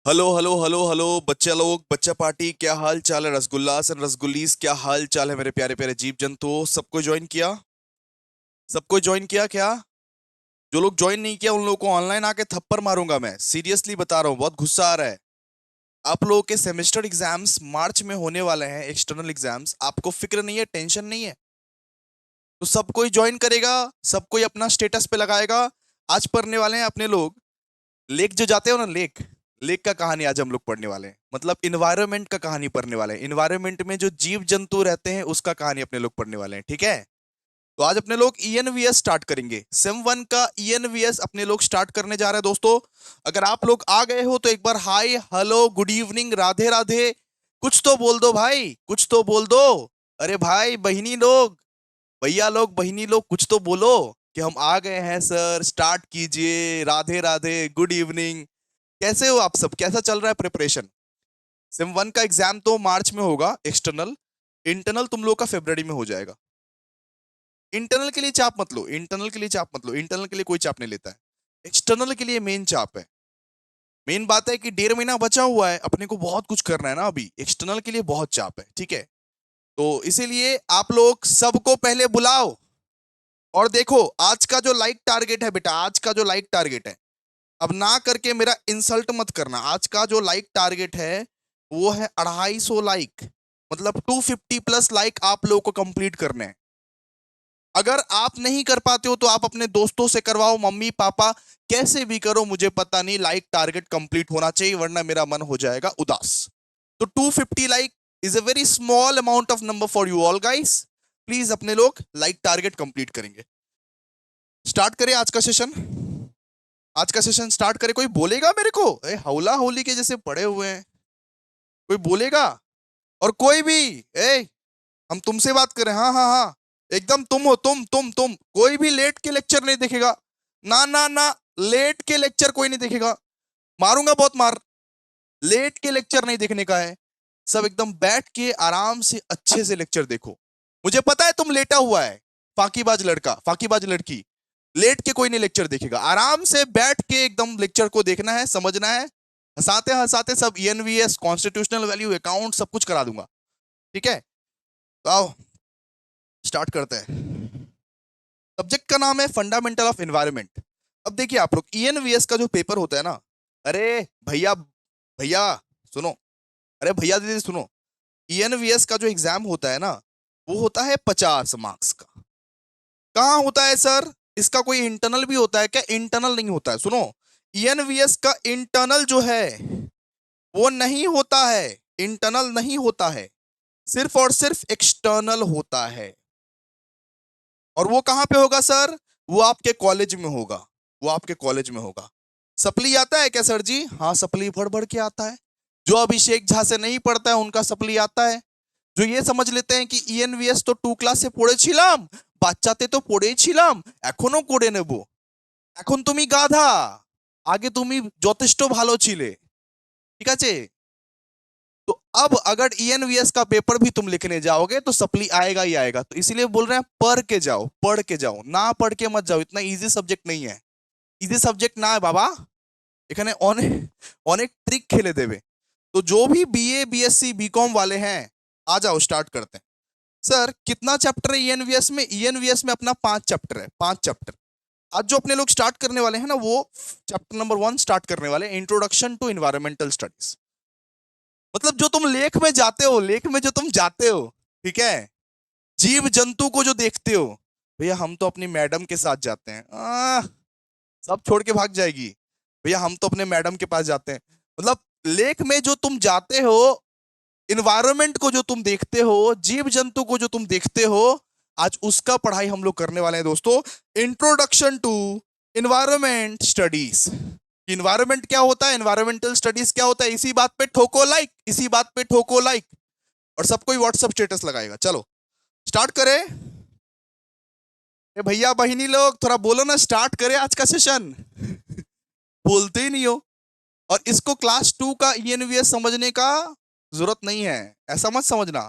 Hello hello hello hello बच्चा लोग, बच्चा पार्टी, क्या हाल चाल है? रसगुल्लास एंड रसगुल्लीस, क्या हाल चाल है मेरे प्यारे प्यारे जीव जंतुओं? सबको ज्वाइन किया? सबको ज्वाइन किया क्या? जो लोग ज्वाइन नहीं किया उन लोगों को ऑनलाइन आके थप्पड़ मारूंगा मैं, सीरियसली बता रहा हूँ, बहुत गुस्सा आ रहा है। आप लोगों के सेमेस्टर एग्जाम्स मार्च में होने वाले हैं, एक्सटर्नल एग्जाम्स। आपको फिक्र नहीं है, टेंशन नहीं है? तो सब कोई ज्वाइन करेगा, सब कोई अपना स्टेटस पे लगाएगा। आज पढ़ने वाले हैं अपने लोग लेक जो जाते हो ना, लेक। लेक का कहानी आज हम लोग पढ़ने वाले हैं, मतलब इन्वायरमेंट का कहानी पढ़ने वाले हैं। इन्वायरमेंट में जो जीव जंतु रहते हैं उसका कहानी अपने लोग पढ़ने वाले हैं, ठीक है? तो आज अपने लोग ईएनवीएस स्टार्ट करेंगे। सेम वन का ईएनवीएस अपने लोग स्टार्ट करने जा रहे हैं दोस्तों। अगर आप लोग आ गए हो तो एक बार hi hello good evening Radhe Radhe कुछ तो बोल दो भाई, कुछ तो बोल दो। अरे भाई बहिनी लोग, भैया लोग, बहिनी लोग, कुछ तो बोलो कि हम आ गए हैं सर, स्टार्ट कीजिए। Radhe Radhe, good evening. कैसे हो आप सब? कैसा चल रहा है प्रिपरेशन? सेम वन का एग्जाम तो मार्च में होगा एक्सटर्नल। इंटरनल तुम लोग का फरवरी में हो जाएगा। इंटरनल के लिए चाप मत लो, इंटरनल के लिए चाप मत लो, इंटरनल के लिए कोई चाप नहीं लेता है। एक्सटर्नल के लिए मेन चाप है। मेन बात है कि 1.5 महीना बचा हुआ है, अपने को बहुत कुछ करना है ना अभी। एक्सटर्नल के लिए बहुत चाप है, ठीक है? तो इसीलिए आप लोग सबको पहले बुलाओ। और देखो, आज का जो लाइक टारगेट है बेटा, आज का जो लाइक टारगेट है, अब ना करके मेरा इंसल्ट मत करना। आज का जो लाइक टारगेट है वो है 250 लाइक, मतलब 250 प्लस लाइक आप लोगों को कंप्लीट करने हैं। अगर आप नहीं कर पाते हो तो आप अपने दोस्तों से करवाओ, मम्मी पापा, कैसे भी करो, मुझे पता नहीं, लाइक टारगेट कंप्लीट होना चाहिए वरना मेरा मन हो जाएगा उदास। तो 250 like is a very small amount of number for you all guys. Please अपने लोग लाइक टारगेट कंप्लीट करेंगे। स्टार्ट करें आज का सेशन। आज का सेशन स्टार्ट करें। कोई बोलेगा मेरे को? हौला होली के जैसे पड़े हुए हैं, कोई बोलेगा? और कोई भी, ए हम तुमसे बात करें, हाँ हाँ हाँ, एकदम तुम हो, तुम कोई भी लेट के लेक्चर नहीं देखेगा। ना ना ना, लेट के लेक्चर कोई नहीं देखेगा। मारूंगा बहुत मार। लेट के लेक्चर नहीं देखने का है। सब एकदम बैठ के आराम से अच्छे से लेक्चर देखो। मुझे पता है तुम लेटा हुआ है, फाकीबाज लड़का, फाकीबाज लड़की। लेट के कोई नहीं लेक्चर देखेगा, आराम से बैठ के एकदम लेक्चर को देखना है, समझना है। हंसाते हंसाते सब ईएनवीएस, कॉन्स्टिट्यूशनल वैल्यू, अकाउंट, सब कुछ करा दूंगा, ठीक है? तो आओ स्टार्ट करते हैं। सब्जेक्ट का नाम है फंडामेंटल ऑफ एनवायरनमेंट। अब देखिए आप लोग, ईएनवीएस का जो पेपर होता है ना, अरे भैया, भैया सुनो, अरे भैया दीदी सुनो, ईएनवीएस का जो एग्जाम होता है ना, वो होता है 50 मार्क्स का। कहाँ होता है सर? इसका कोई इंटरनल भी होता है क्या? इंटरनल नहीं होता है, सुनो। ईएनवीएस का इंटरनल जो है वो नहीं होता है, इंटरनल नहीं होता है, सिर्फ और सिर्फ एक्सटर्नल होता है। और वो कहां पे होगा सर? वो आपके कॉलेज में होगा, वो आपके कॉलेज में होगा। सप्ली आता है क्या सर जी? हाँ, सप्ली भर भर के आता है। जो अभिषेक झा से नहीं पढ़ता है उनका सप्ली आता है। जो ये समझ लेते हैं कि ईएनवीएस तो 2 ক্লাস से পড়েছিলাম, বাচ্চাতে তো পড়েছিলাম, এখনো করে নেব, এখন তুমি গাধা, আগে তুমি যথেষ্ট ভালো ছিলে, ঠিক আছে? तो अब अगर ईएनवीएस का पेपर भी तुम लिखने जाओगे तो सप्ली आएगा ही आएगा। तो इसीलिए बोल रहे हैं पढ़ के जाओ, पढ़ के जाओ, ना पढ़ के मत जाओ। इतना इजी सब्जेक्ट नहीं है, इजी सब्जेक्ट ना है बाबा। এখানে অনেক অনেক ट्रिक खेले देवे। तो जो भी बीए बीएससी बीकॉम वाले हैं, आ जाओ स्टार्ट करते हैं। सर कितना चैप्टर है ईएनवीएस में? ईएनवीएस में अपना 5 चैप्टर है, 5 चैप्टर। आज जो अपने लोग स्टार्ट करने वाले हैं ना, वो चैप्टर नंबर 1 स्टार्ट करने वाले हैं, इंट्रोडक्शन टू इन्वायरमेंटल स्टडीज। मतलब जो तुम लेख में जाते हो, लेख में जो तुम जाते हो, ठीक है, जीव जंतु को जो देखते हो, भैया हम तो अपनी मैडम के साथ जाते हैं। सब छोड़ के भाग जाएगी, भैया हम तो अपने मैडम के पास जाते हैं। मतलब लेख में जो तुम जाते हो, इन्वायरमेंट को जो तुम देखते हो, जीव जंतु को जो तुम देखते हो, आज उसका पढ़ाई हम लोग करने वाले हैं दोस्तों। Introduction to environment studies. Environment क्या होता है, इन्वायरमेंटल स्टडीज क्या होता है, इसी बात पे ठोको लाइक, इसी बात पे ठोको लाइक। और सब कोई व्हाट्सएप स्टेटस लगाएगा। चलो स्टार्ट करें। ए भैया बहिनी लोग, थोड़ा बोलो ना, स्टार्ट करें आज का सेशन। बोलते ही नहीं हो। और इसको क्लास 2 का ईएनवीएस समझने का जरूरत नहीं है। ऐसा मत समझना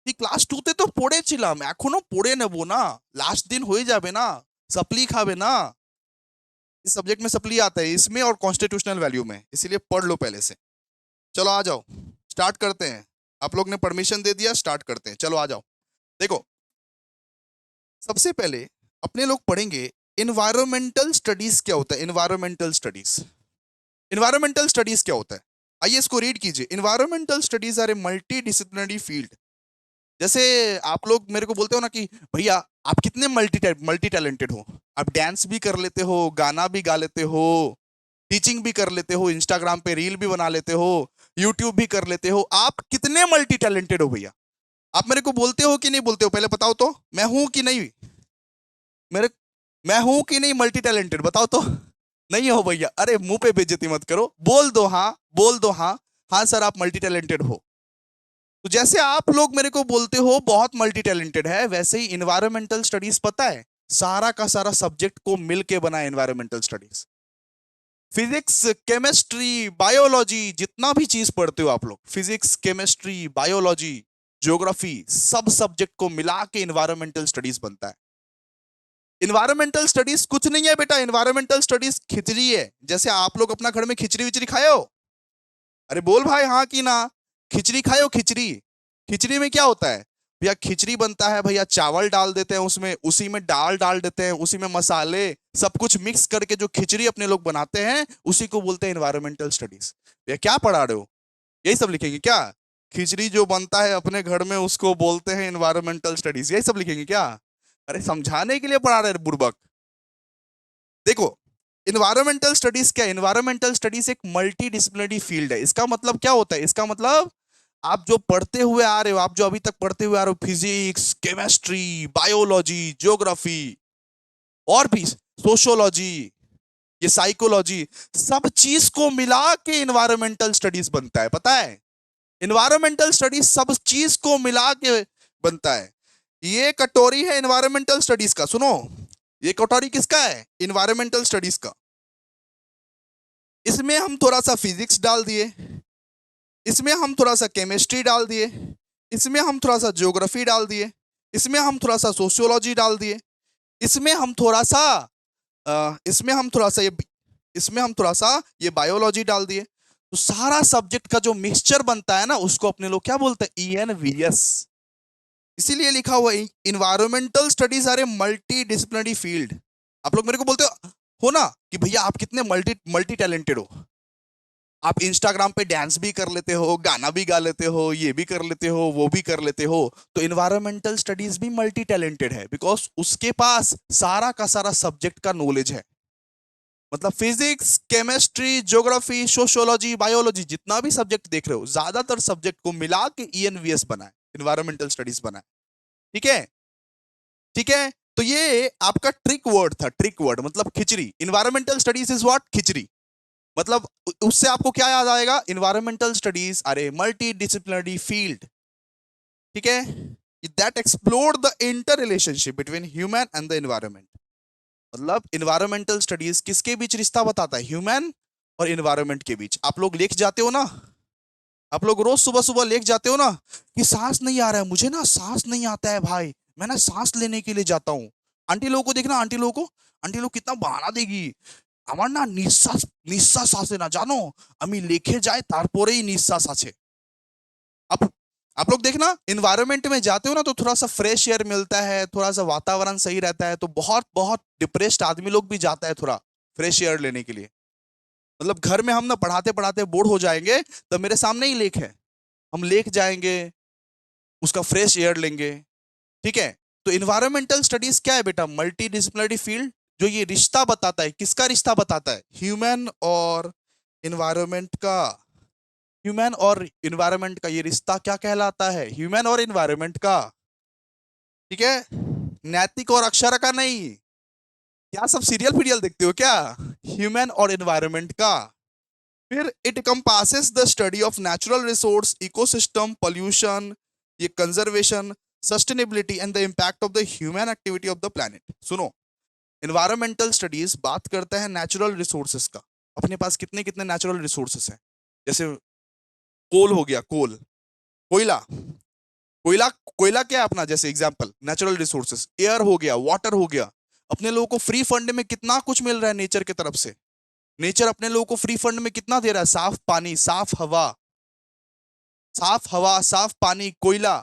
कि क्लास 2 তে তো পড়েছিলাম, এখনো পড়ে নেব না, লাস্ট दिन হয়ে যাবে না, सप्ली खावे ना। इस सब्जेक्ट में सप्ली आता है, इसमें और कॉन्स्टिट्यूशनल वैल्यू में, इसीलिए पढ़ लो पहले से। चलो आ जाओ, स्टार्ट करते हैं। आप लोग ने परमिशन दे दिया, स्टार्ट करते हैं। चलो आ जाओ। देखो, सबसे पहले अपने लोग पढ़ेंगे इन्वायरमेंटल स्टडीज क्या होता है। इन्वायरमेंटल स्टडीज, इन्वायरमेंटल स्टडीज क्या होता है, आइए इसको रीड कीजिए। Environmental studies are a multidisciplinary field. जैसे आप लोग मेरे को बोलते हो ना कि भैया आप कितने मल्टी टैलेंटेड हो, आप डांस भी कर लेते हो, गाना भी गा लेते हो, टीचिंग भी कर लेते हो, इंस्टाग्राम पे रील भी बना लेते हो, यूट्यूब भी कर लेते हो, आप कितने मल्टी टैलेंटेड हो भैया? आप मेरे को बोलते हो कि नहीं बोलते हो, पहले बताओ तो। मैं हूं कि नहीं? मेरे मैं हूं कि नहीं मल्टी टैलेंटेड, बताओ तो। नहीं हो भैया? अरे मुंह पे बेइज्जती मत करो, बोल दो हाँ, बोल दो हाँ। हाँ सर आप मल्टी टैलेंटेड हो। तो जैसे आप लोग मेरे को बोलते हो बहुत मल्टी टैलेंटेड है, वैसे ही इन्वायरमेंटल स्टडीज पता है सारा का सारा सब्जेक्ट को मिलके बना है environmental studies. Physics, chemistry, biology, जितना भी चीज पढ़ते हो आप लोग, फिजिक्स, केमिस्ट्री, बायोलॉजी, ज्योग्राफी, सब सब्जेक्ट को मिला के इन्वायरमेंटल स्टडीज बनता है। इन्वायरमेंटल स्टडीज कुछ नहीं है बेटा, इन्वायरमेंटल स्टडीज खिचड़ी है। जैसे आप लोग अपना घर में खिचड़ी विचड़ी खाए हो? अरे बोल भाई हाँ कि ना। खिचड़ी खाए हो? खिचड़ी, खिचड़ी में क्या होता है भैया? खिचड़ी बनता है भैया, चावल डाल देते हैं उसमें, उसी में दाल डाल देते हैं, उसी में मसाले, सब कुछ मिक्स करके जो खिचड़ी अपने लोग बनाते हैं, उसी को बोलते हैं इन्वायरमेंटल स्टडीज। भैया क्या पढ़ा रहे हो? यही सब लिखेंगे क्या? खिचड़ी जो बनता है अपने घर में उसको बोलते हैं इन्वायरमेंटल स्टडीज, यही सब लिखेंगे क्या? अरे समझाने के लिए पढ़ा रहे बुड़बक। देखो, इन्वायरमेंटल स्टडीज क्या है? इन्वायरमेंटल स्टडीज एक मल्टी डिसिप्लिनरी फील्ड है। इसका मतलब क्या होता है? इसका मतलब आप जो पढ़ते हुए आ रहे हो, आप जो अभी तक पढ़ते हुए आ रहे हो, फिजिक्स, केमिस्ट्री, बायोलॉजी, ज्योग्राफी, और भी सोशियोलॉजी, ये साइकोलॉजी, सब चीज को मिला के इन्वायरमेंटल स्टडीज बनता है, पता है? इन्वायरमेंटल स्टडीज सब चीज को मिला के बनता है। ये कटोरी है इन्वायरमेंटल स्टडीज का, सुनो। ये कटोरी किसका है? इन्वायरमेंटल स्टडीज का। इसमें हम थोड़ा सा फिजिक्स डाल दिए, इसमें हम थोड़ा सा केमिस्ट्री डाल दिए, इसमें हम थोड़ा सा ज्योग्राफी डाल दिए, इसमें हम थोड़ा सा सोशियोलॉजी डाल दिए, इसमें हम थोड़ा सा इसमें हम थोड़ा सा ये इसमें हम थोड़ा सा ये बायोलॉजी डाल दिए। तो सारा सब्जेक्ट का जो मिक्सचर बनता है ना, उसको अपने लोग क्या बोलते हैं? ENVS। इसीलिए लिखा हुआ है environmental studies are a multidisciplinary field. आप लोग मेरे को बोलते हो ना कि भैया आप कितने मल्टी मल्टी टैलेंटेड हो, आप इंस्टाग्राम पे डांस भी कर लेते हो, गाना भी गा लेते हो, ये भी कर लेते हो, वो भी कर लेते हो। तो इन्वायरमेंटल स्टडीज भी मल्टी टैलेंटेड है, बिकॉज उसके पास सारा का सारा सब्जेक्ट का नॉलेज है। मतलब physics, chemistry, geography, sociology, biology, जितना भी सब्जेक्ट देख रहे हो, ज्यादातर सब्जेक्ट को मिला के ENVS बना है, इन्वायरमेंटल स्टडीज बना है। ठीक है? ठीक है, तो ये आपका ट्रिक वर्ड था। ट्रिक वर्ड मतलब खिचड़ी। Environmental studies is what? खिचड़ी। मतलब उससे आपको क्या याद आएगा? Environmental studies are a multidisciplinary field. ठीक है, that explore the interrelationship between human and the environment. मतलब इन्वायरमेंटल स्टडीज किसके बीच रिश्ता बताता है? ह्यूमन और इन्वायरमेंट के बीच। आप लोग लेख जाते हो ना, आप लोग रोज सुबह सुबह लेख जाते हो ना कि सांस नहीं आ रहा है, मुझे ना सांस नहीं आता है भाई, मैं ना सांस लेने के लिए जाता हूँ। आंटी लोगों को देखना, आंटी लोग कितना बहाना देगी, আমার না নিঃশ্বাস আসে না জানো, আমি লিখে যাই তারপরেই নিঃশ্বাস আছে। आप आप लोग देखना, इन्वायरमेंट में जाते हो ना तो थोड़ा सा फ्रेश एयर मिलता है, थोड़ा सा वातावरण सही रहता है, तो बहुत बहुत डिप्रेस्ड आदमी लोग भी जाता है थोड़ा फ्रेश एयर लेने के लिए। मतलब घर में हम ना पढ़ाते पढ़ाते बोर हो जाएंगे, तो मेरे सामने ही लेक है, हम लेक जाएंगे, उसका फ्रेश एयर लेंगे। ठीक है? तो इन्वायरमेंटल स्टडीज क्या है बेटा? मल्टी डिसिप्लिनरी फील्ड जो ये रिश्ता बताता है। किसका रिश्ता बताता है? ह्यूमन और इन्वायरमेंट का। ह्यूमन और इन्वायरमेंट का ये रिश्ता क्या कहलाता है? ह्यूमन और इन्वायरमेंट का। ठीक है? नैतिक और अक्षर का नहीं। क्या सब सीरियल फीरियल देखते हो क्या? ह्यूमन और इन्वायरमेंट का। फिर it compasses the study of natural resource, ecosystem, pollution, ये conservation, sustainability and the impact of the human activity of the planet. सुनो, इन्वायरमेंटल स्टडीज बात करता है नेचुरल रिसोर्सेस का। अपने पास कितने कितने नेचुरल रिसोर्सेस हैं? जैसे कोल हो गया, कोल, कोयला। कोयला, कोयला क्या है अपना? जैसे एग्जांपल नेचुरल रिसोर्सेस। एयर हो गया, वाटर हो गया। अपने लोगों को फ्री फंड में कितना कुछ मिल रहा है नेचर की तरफ से। नेचर अपने लोगों को फ्री फंड में कितना दे रहा है? साफ पानी, साफ हवा, साफ हवा, साफ पानी, कोयला,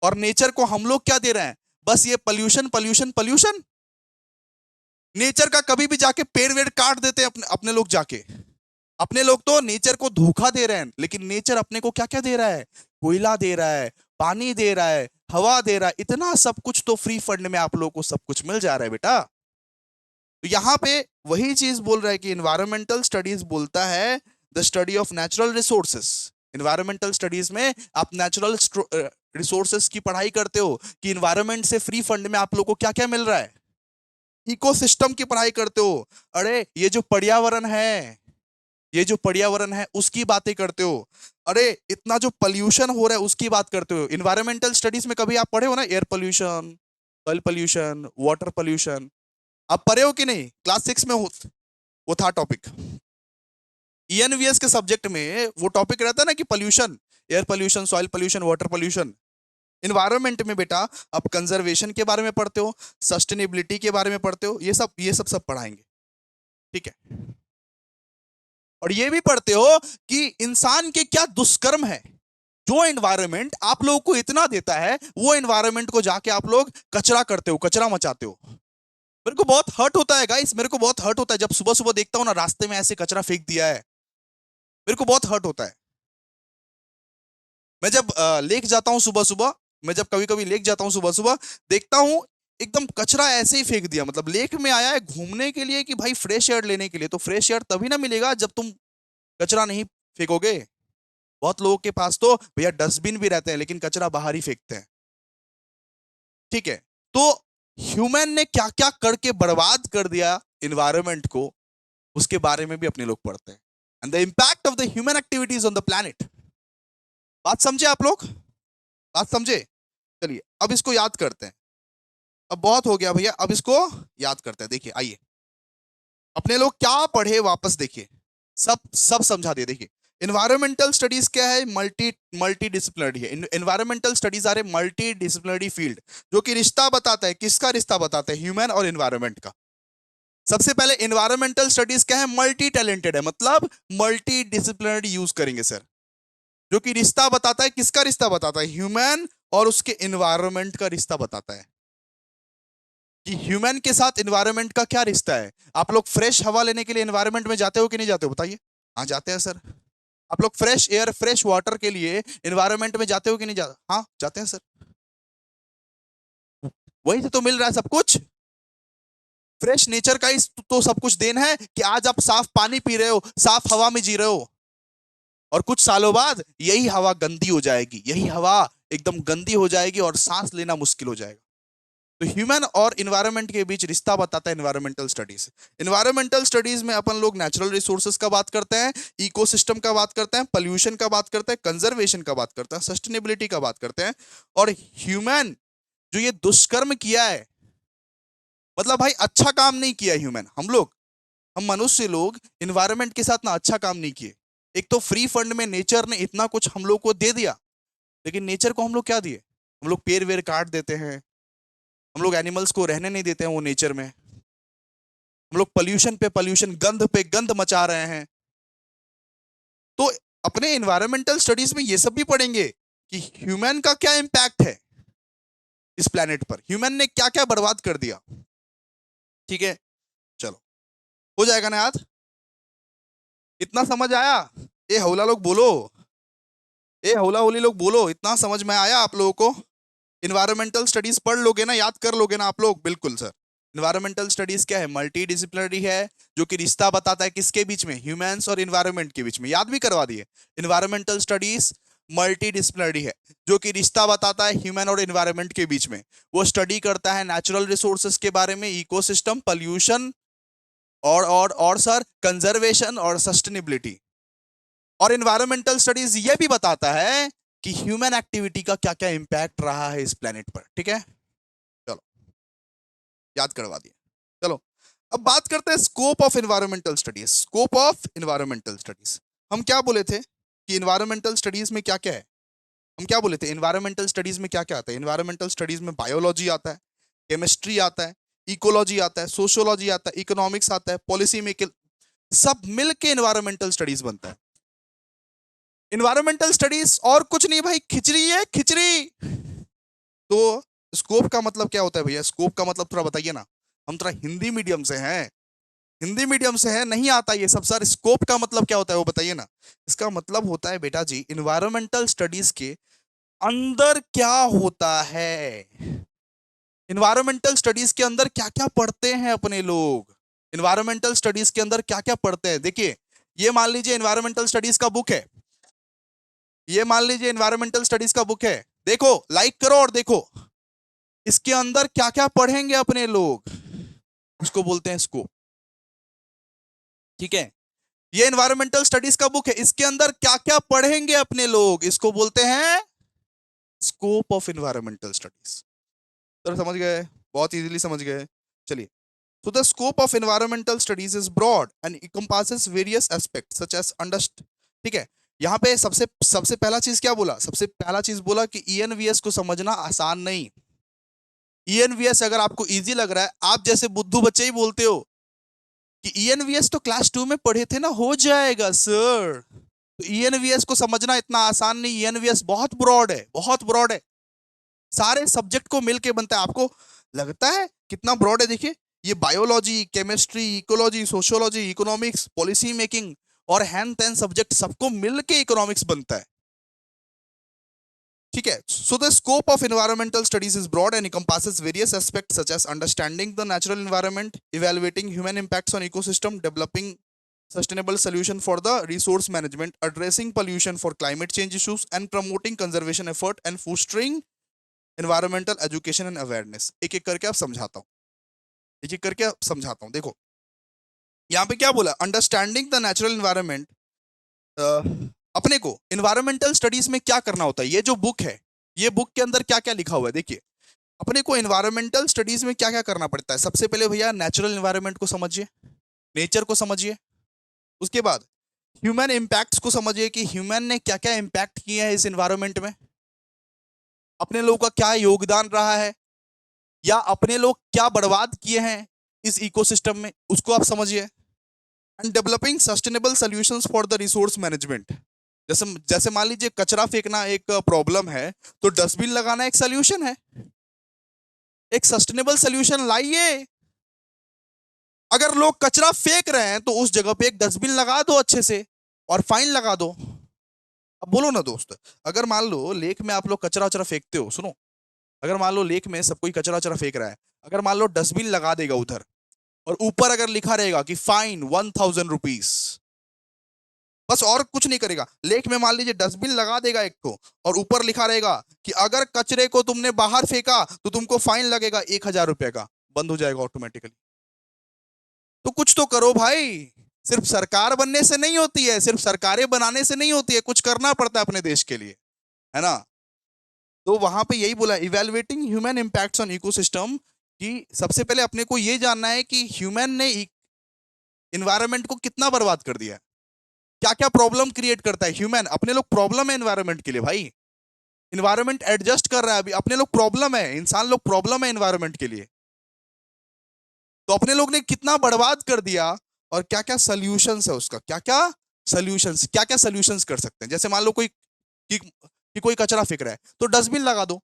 और नेचर को हम लोग क्या दे रहे हैं? बस ये पॉल्यूशन पॉल्यूशन पॉल्यूशन। नेचर का कभी भी जाके पेड़ वेड़ काट देते हैं अपने अपने लोग जाके। अपने लोग तो नेचर को धोखा दे रहे हैं, लेकिन नेचर अपने को क्या क्या दे रहा है? कोयला दे रहा है, पानी दे रहा है, हवा दे रहा है, इतना सब कुछ तो फ्री फंड में आप लोगों को सब कुछ मिल जा रहा है बेटा। तो यहां पे वही चीज बोल रहा है कि इन्वायरमेंटल स्टडीज बोलता है the study of natural resources. Environmental studies में आप नेचुरल रिसोर्सेस की पढ़ाई करते हो कि इन्वायरमेंट से फ्री फंड में आप लोग को क्या क्या मिल रहा है। इकोसिस्टम की पढ़ाई करते हो, अरे ये जो पर्यावरण है, ये जो पर्यावरण है उसकी बातें करते हो, अरे इतना जो पोल्यूशन हो रहा है उसकी बात करते हो। इन्वायरमेंटल स्टडीज में कभी आप पढ़े हो ना, air pollution, soil pollution, water pollution, आप पढ़े हो कि नहीं? क्लास 6 में वो था टॉपिक। ईएनवीएस के सब्जेक्ट में वो टॉपिक रहता है ना कि pollution, air pollution, soil pollution, water pollution. Environment में बेटा आप कंजर्वेशन के बारे में पढ़ते हो, सस्टेनेबिलिटी के बारे में पढ़ते हो, ये सब पढ़ाएंगे, ठीक है। और ये भी पढ़ते हो कि इंसान के क्या दुष्कर्म है। जो एनवायरनमेंट आप लोगों को इतना देता है, वो एनवायरनमेंट को जाके आप लोग कचरा करते हो, कचरा मचाते हो। मेरे को बहुत हर्ट होता है गाइस, मेरे को बहुत हर्ट होता है जब सुबह सुबह देखता हूं ना रास्ते में ऐसे कचरा फेंक दिया है, मेरे को बहुत हर्ट होता है। मैं जब लेक जाता हूं सुबह सुबह, मैं जब कभी कभी लेक जाता हूं सुबह सुबह, देखता हूं एकदम कचरा ऐसे ही फेंक दिया। मतलब लेक में आया है घूमने के लिए कि भाई फ्रेश एयर लेने के लिए, तो फ्रेश एयर तभी ना मिलेगा जब तुम कचरा नहीं फेंकोगे। बहुत लोगों के पास तो भैया डस्टबिन भी रहते हैं लेकिन कचरा बाहर ही फेंकते हैं, ठीक है। तो ह्यूमन ने क्या क्या करके बर्बाद कर दिया इन्वायरमेंट को, उसके बारे में भी अपने लोग पढ़ते हैं। And the impact of the human activities on the planet. बात समझे आप लोग? बात समझे? चलिए अब इसको याद करते हैं। अब बहुत हो गया भैया, अब इसको याद करते हैं। देखिए आइए, अपने लोग क्या पढ़े वापस देखिए, सब सब समझा दिए। देखिए इन्वायरमेंटल स्टडीज क्या है? मल्टी डिसिप्लिनरी है। Environmental studies are a multidisciplinary field जो कि रिश्ता बताता है। किसका रिश्ता बताता है? ह्यूमन और इन्वायरमेंट का। सबसे पहले इन्वायरमेंटल स्टडीज क्या है? मल्टी टैलेंटेड है, मतलब मल्टी डिसिप्लिनरी यूज करेंगे सर, जो कि रिश्ता बताता है। किसका रिश्ता बताता है? ह्यूमन और उसके इन्वायरमेंट का रिश्ता बताता है कि ह्यूमन के साथ इन्वायरमेंट का क्या रिश्ता है। आप लोग फ्रेश हवा लेने के लिए इन्वायरमेंट में जाते हो कि नहीं जाते हो? बताइए। हाँ जाते हैं सर। आप लोग फ्रेश एयर, फ्रेश वाटर के लिए इन्वायरमेंट में जाते हो कि नहीं जाते? हाँ जाते हैं सर। वही से तो मिल रहा है सब कुछ। फ्रेश नेचर का ही तो सब कुछ देन है कि आज आप साफ पानी पी रहे हो, साफ हवा में जी रहे हो। और कुछ सालों बाद यही हवा गंदी हो जाएगी, यही हवा एकदम गंदी हो जाएगी और सांस लेना मुश्किल हो जाएगा। तो ह्यूमन और इन्वायरमेंट के बीच रिश्ता बताता है इन्वायरमेंटल स्टडीज। इन्वायरमेंटल स्टडीज में अपन लोग नेचुरल रिसोर्सेज का बात करते हैं, इकोसिस्टम का बात करते हैं, पोल्यूशन का बात करते हैं, कंजर्वेशन का बात करते हैं, सस्टेनेबिलिटी का बात करते हैं। और ह्यूमन जो ये दुष्कर्म किया है, मतलब भाई अच्छा काम नहीं किया ह्यूमन, हम मनुष्य लोग इन्वायरमेंट के साथ ना अच्छा काम नहीं किए। एक तो फ्री फंड में नेचर ने इतना कुछ हम लोग को दे दिया, लेकिन नेचर को हम लोग क्या दिए? हम लोग पेड़ वेड़ काट देते हैं, हम लोग एनिमल्स को रहने नहीं देते हैं वो नेचर में, हम लोग पोल्यूशन पे पोल्यूशन, गंध पे गंध मचा रहे हैं। तो अपने इन्वायरमेंटल स्टडीज में ये सब भी पढ़ेंगे कि ह्यूमन का क्या इंपैक्ट है इस प्लेनेट पर, ह्यूमन ने क्या क्या बर्बाद कर दिया, ठीक है। चलो हो जाएगा ना याद? इतना समझ आया? ए हौला लोग बोलो, ए हौला होली लोग बोलो, इतना समझ में आया आप लोगों को? इन्वायरमेंटल स्टडीज पढ़ लोगे ना, याद कर लोगे ना आप लोग? बिल्कुल सर। इन्वायरमेंटल स्टडीज क्या है? मल्टी डिसिप्लिनरी है, जो कि रिश्ता बताता है किसके बीच में? ह्यूमंस और इन्वायरमेंट के बीच में। याद भी करवा दिए, इन्वायरमेंटल स्टडीज मल्टी डिसिप्लिनरी है, जो कि रिश्ता बताता है ह्यूमन और इन्वायरमेंट के बीच में। वो स्टडी करता है नेचुरल रिसोर्सेज के बारे में, इकोसिस्टम, पोल्यूशन और सर कंजर्वेशन और सस्टेनेबिलिटी। और इन्वायरमेंटल स्टडीज ये भी बताता है कि ह्यूमन एक्टिविटी का क्या क्या इंपैक्ट रहा है इस प्लेनेट पर, ठीक है। चलो याद करवा दिए। चलो अब बात करते हैं scope of environmental studies. Scope of environmental studies, हम क्या बोले थे कि इन्वायरमेंटल स्टडीज में क्या क्या है? हम क्या बोले थे? इन्वायरमेंटल स्टडीज में क्या क्या आता है? इन्वायरमेंटल स्टडीज में बायोलॉजी आता है, केमिस्ट्री आता है, इकोलॉजी आता है, सोशियोलॉजी आता है, इकोनॉमिक्स आता है, पॉलिसी मेकिंग, सब मिलके इन्वायरमेंटल स्टडीज बनता है। इन्वायरमेंटल स्टडीज और कुछ नहीं भाई, खिचड़ी है खिचड़ी। तो स्कोप का मतलब क्या होता है भैया? स्कोप का मतलब थोड़ा बताइए ना, हम थोड़ा हिंदी मीडियम से हैं, हिंदी मीडियम से है, नहीं आता ये सब सर। स्कोप का मतलब क्या होता है वो बताइए ना। इसका मतलब होता है बेटा जी, इन्वायरमेंटल स्टडीज के अंदर क्या होता है, इन्वायरमेंटल स्टडीज के अंदर क्या क्या पढ़ते हैं अपने लोग, इन्वायरमेंटल स्टडीज के अंदर क्या क्या पढ़ते हैं। देखिए, ये मान लीजिए इन्वायरमेंटल स्टडीज का बुक है, ये मान लीजिए इन्वायरमेंटल स्टडीज का बुक है, देखो लाइक करो और देखो इसके अंदर क्या क्या पढ़ेंगे अपने लोग, उसको बोलते हैं स्कोप। ठीक है, ये इन्वायरमेंटल स्टडीज का बुक है, इसके अंदर क्या क्या पढ़ेंगे अपने लोग, इसको बोलते हैं स्कोप ऑफ इन्वायरमेंटल स्टडीज। तो समझ गए, बहुत इजीली समझ गए। चलिए, so the scope of environmental studies is broad and encompasses various aspects such as ठीक है, यहाँ पे सबसे सबसे पहला चीज क्या बोला, सबसे पहला चीज बोला कि ईएनवीएस को समझना आसान नहीं। ईएनवीएस अगर आपको इजी लग रहा है, आप जैसे बुद्धू बच्चे ही बोलते हो कि ईएनवीएस तो क्लास 2 में पढ़े थे ना, हो जाएगा सर। तो ईएनवीएस को समझना इतना आसान नहीं, ईएनवीएस बहुत ब्रॉड है, बहुत ब्रॉड है, सारे सब्जेक्ट को मिलके बनता है। आपको लगता है कितना ब्रॉड है, देखिए ये biology, chemistry, ecology, sociology, economics, policy making और हैन तैन सब्जेक्ट सबको मिलके इकोनॉमिक्स बनता है। ठीक है, so the scope of environmental studies is broad and encompasses various aspects such as understanding the natural environment, evaluating human impacts on ecosystem, developing sustainable solution for the resource management, addressing pollution for climate change issues and promoting conservation effort and fostering environmental education and awareness। एक एक करके आप समझाता हूँ, एक एक करके आप समझाता हूँ। देखो यहाँ पे क्या बोला, अंडरस्टैंडिंग द नेचुरल एनवायरनमेंट। अपने को इन्वायरमेंटल स्टडीज में क्या करना होता है, ये जो बुक है, ये बुक के अंदर क्या क्या लिखा हुआ है, देखिए अपने को इन्वायरमेंटल स्टडीज में क्या क्या करना पड़ता है। सबसे पहले भैया नेचुरल एनवायरनमेंट को समझिए, नेचर को समझिए। उसके बाद ह्यूमन इम्पैक्ट्स को समझिए कि ह्यूमन ने क्या क्या इम्पैक्ट किए हैं इस एनवायरनमेंट में, अपने लोगों का क्या योगदान रहा है, या अपने लोग क्या बर्बाद किए हैं इस इकोसिस्टम में, उसको आप समझिए। And developing sustainable solutions for the resource management. जैसे जैसे मान लीजिए कचरा फेंकना एक प्रॉब्लम है, तो डस्टबिन लगाना एक सोल्यूशन है, एक सस्टेनेबल सोल्यूशन लाइए। अगर लोग कचरा फेंक रहे हैं तो उस जगह पे एक डस्टबिन लगा दो अच्छे से और फाइन लगा दो। अब बोलो ना दोस्त, अगर मान लो लेक में आप लोग कचरा वचरा फेंकते हो, सुनो, अगर मान लो लेक में सब कोई कचरा वचरा फेंक रहा है, अगर मान लो डस्टबिन लगा देगा उधर और ऊपर अगर लिखा रहेगा कि फाइन 1000 रुपीज, बस और कुछ नहीं करेगा, लेक में मान लीजिए डस्टबिन लगा देगा एक को और ऊपर लिखा रहेगा कि अगर कचरे को तुमने बाहर फेंका तो तुमको फाइन लगेगा 1000 रुपए का, बंद हो जाएगा ऑटोमेटिकली। तो कुछ तो करो भाई, सिर्फ सरकार बनने से नहीं होती है, सिर्फ सरकारें बनाने से नहीं होती है, कुछ करना पड़ता है अपने देश के लिए, है ना। तो वहां पे यही बोला, evaluating human impacts on ecosystem, कि सबसे पहले अपने को ये जानना है कि ह्यूमन ने इन्वायरमेंट को कितना बर्बाद कर दिया है, क्या क्या प्रॉब्लम क्रिएट करता है ह्यूमन। अपने लोग प्रॉब्लम है एनवायरनमेंट के लिए भाई, इन्वायरमेंट एडजस्ट कर रहा है अभी, अपने लोग प्रॉब्लम है, इंसान लोग प्रॉब्लम है एनवायरनमेंट के लिए। तो अपने लोग ने कितना बर्बाद कर दिया और क्या क्या सोल्यूशंस है उसका, क्या क्या सोल्यूशंस, क्या क्या सोल्यूशंस कर सकते हैं। जैसे मान लो कि कोई कचरा फेंक रहा है तो डस्टबिन लगा दो।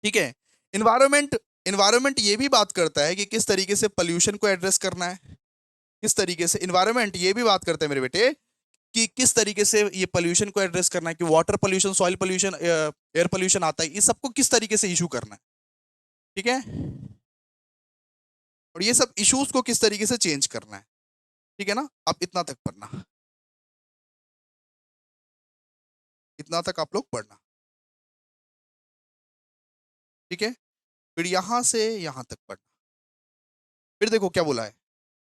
ठीक है, इन्वायरमेंट इन्वायरमेंट ये भी बात करता है कि किस तरीके से पोल्यूशन को एड्रेस करना है, किस तरीके से इन्वायरमेंट ये भी बात करता है मेरे बेटे कि किस तरीके से ये पोल्यूशन को एड्रेस करना है, कि water pollution, soil pollution, air pollution आता है, ये सबको किस तरीके से इशू करना है। ठीक है, और ये सब इश्यूज को किस तरीके से चेंज करना है। ठीक है ना, आप इतना तक पढ़ना, इतना तक आप लोग पढ़ना। ठीक है, फिर यहां से यहां तक पढ़ना। फिर देखो क्या बोला है,